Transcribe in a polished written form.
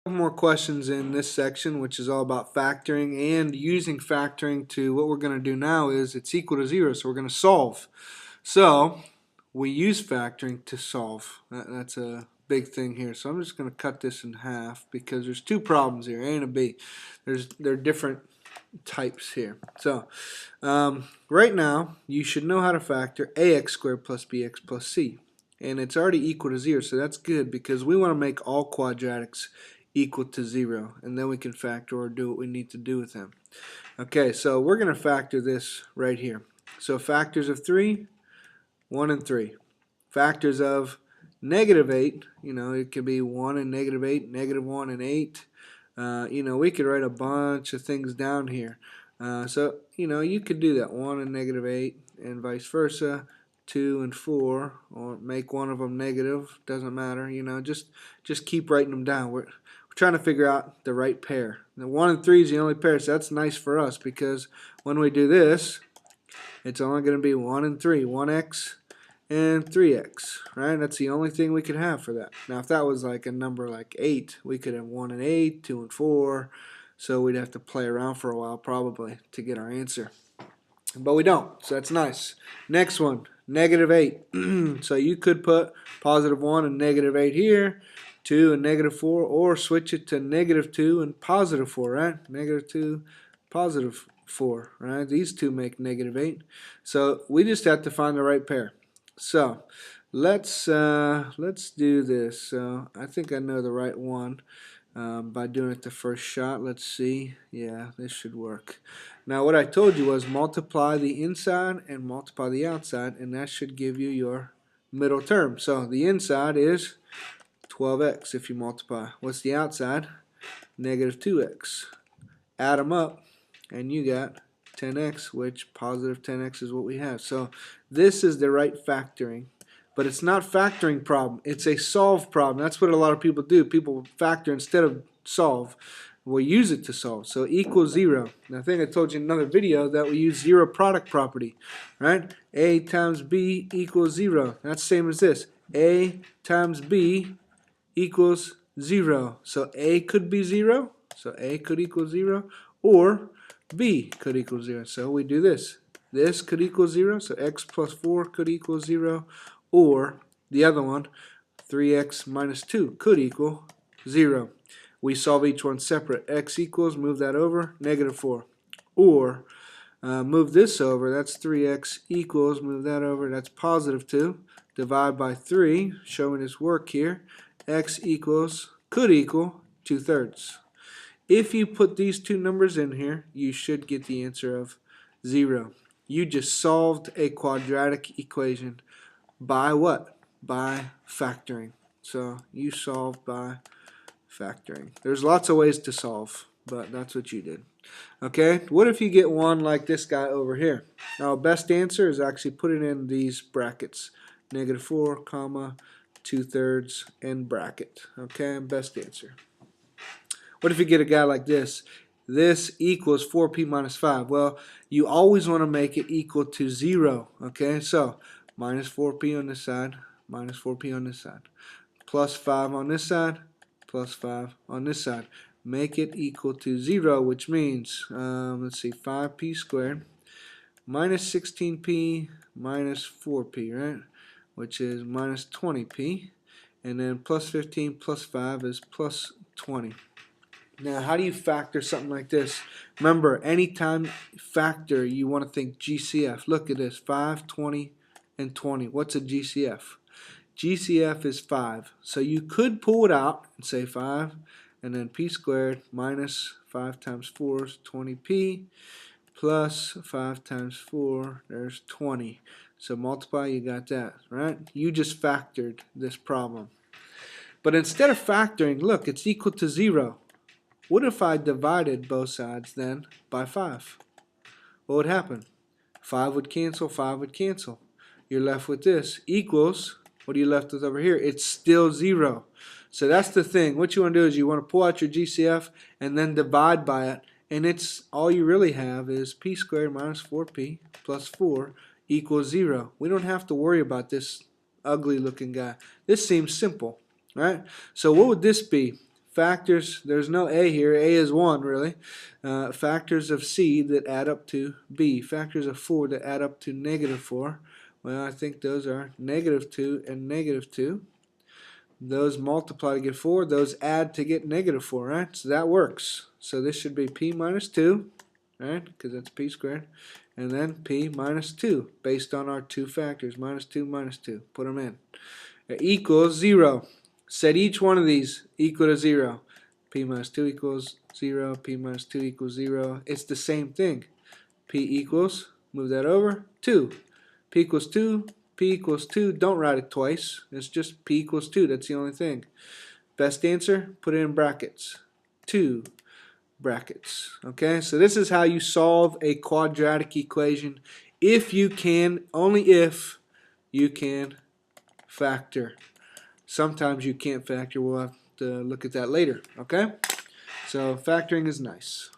More questions in this section, which is all about factoring and using factoring to what we're going to do now is it's equal to 0, so we're going to solve. So we use factoring to solve. That's a big thing here. So I'm just going to cut this in half because there's two problems here, A and a B. They're different types here. So right now you should know how to factor ax squared plus bx plus c. And it's already equal to 0, so that's good because we want to make all quadratics equal to 0, and then we can factor or do what we need to do with them. Okay, so we're going to factor this right here. So factors of 3, 1 and 3. Factors of negative 8, it could be 1 and negative 8, negative 1 and 8. We could write a bunch of things down here. So you could do that, 1 and negative 8 and vice versa. 2 and 4, or make one of them negative, doesn't matter, just keep writing them down. We're trying to figure out the right pair. The 1 and 3 is the only pair, so that's nice for us because when we do this, it's only going to be 1 and 3, 1x and 3x, right? That's the only thing we could have for that. Now if that was like a number like 8, we could have 1 and 8, 2 and 4, so we'd have to play around for a while probably to get our answer. But we don't, so that's nice. Next one, negative 8. So you could put positive 1 and negative 8 here, 2 and negative 4, or switch it to negative 2 and positive 4, right? Negative 2, positive 4, right? These two make negative 8. So we just have to find the right pair. So let's do this. So I think I know the right one. By doing it the first shot. Let's see. Yeah, this should work. Now what I told you was multiply the inside and multiply the outside, and that should give you your middle term. So the inside is 12x if you multiply. What's the outside? Negative 2x. Add them up and you got 10x, which positive 10x is what we have. So this is the right factoring. But it's not factoring problem. It's a solve problem. That's what a lot of people do. People factor instead of solve. We use it to solve. So equals 0. And I think I told you in another video that we use zero product property. Right? A times B equals 0. That's the same as this. A times B equals 0. So A could be 0. So A could equal 0. Or B could equal 0. So we do this. This could equal 0. So x plus 4 could equal 0. Or the other one, 3x minus 2 could equal 0. We solve each one separate. X equals, move that over, negative 4. Or move this over, that's 3x equals, move that over, that's positive 2. Divide by 3, showing this work here. X equals, could equal 2/3. If you put these two numbers in here, you should get the answer of 0. You just solved a quadratic equation. By what? By factoring. So you solved by factoring. There's lots of ways to solve, but that's what you did. Okay, what if you get one like this guy over here? Now best answer is actually put it in these brackets. Negative 4, comma, 2/3, and bracket. Okay, best answer. What if you get a guy like this? This equals 4p minus 5. Well, you always want to make it equal to 0. Okay, so minus 4p on this side, minus 4p on this side, plus 5 on this side, plus 5 on this side. Make it equal to 0, which means, let's see, 5p squared minus 16p minus 4p, right? Which is minus 20p. And then plus 15 plus 5 is plus 20. Now, how do you factor something like this? Remember, anytime factor, you want to think GCF. Look at this, 5, 20, and 20. What's a GCF? GCF is 5. So you could pull it out and say 5, and then p squared minus 5 times 4 is 20p, plus 5 times 4, there's 20. So multiply, you got that, right? You just factored this problem. But instead of factoring, look, it's equal to 0. What if I divided both sides then by 5? What would happen? 5 would cancel, 5 would cancel. You're left with this equals, what are you left with over here? It's still 0. So that's the thing. What you want to do is you want to pull out your GCF and then divide by it. And it's all you really have is p squared minus 4p plus 4 equals 0. We don't have to worry about this ugly looking guy. This seems simple, right? So what would this be? factors, there's no a here, a is 1 really, factors of c that add up to b, factors of 4 that add up to -4, well, I think those are -2 and -2. Those multiply to get 4, those add to get -4, right? So that works. So this should be p minus 2, right? Because that's p squared. And then p minus 2, based on our two factors, minus 2, minus 2. Put them in. Equals 0. Set each one of these equal to 0. P minus 2 equals 0. P minus 2 equals 0. It's the same thing. P equals, move that over, 2. P equals 2. P equals 2. Don't write it twice. It's just P equals 2. That's the only thing. Best answer, put it in brackets. 2 brackets. Okay, so this is how you solve a quadratic equation if you can, only if you can factor. Sometimes you can't factor. We'll have to look at that later. Okay, so factoring is nice.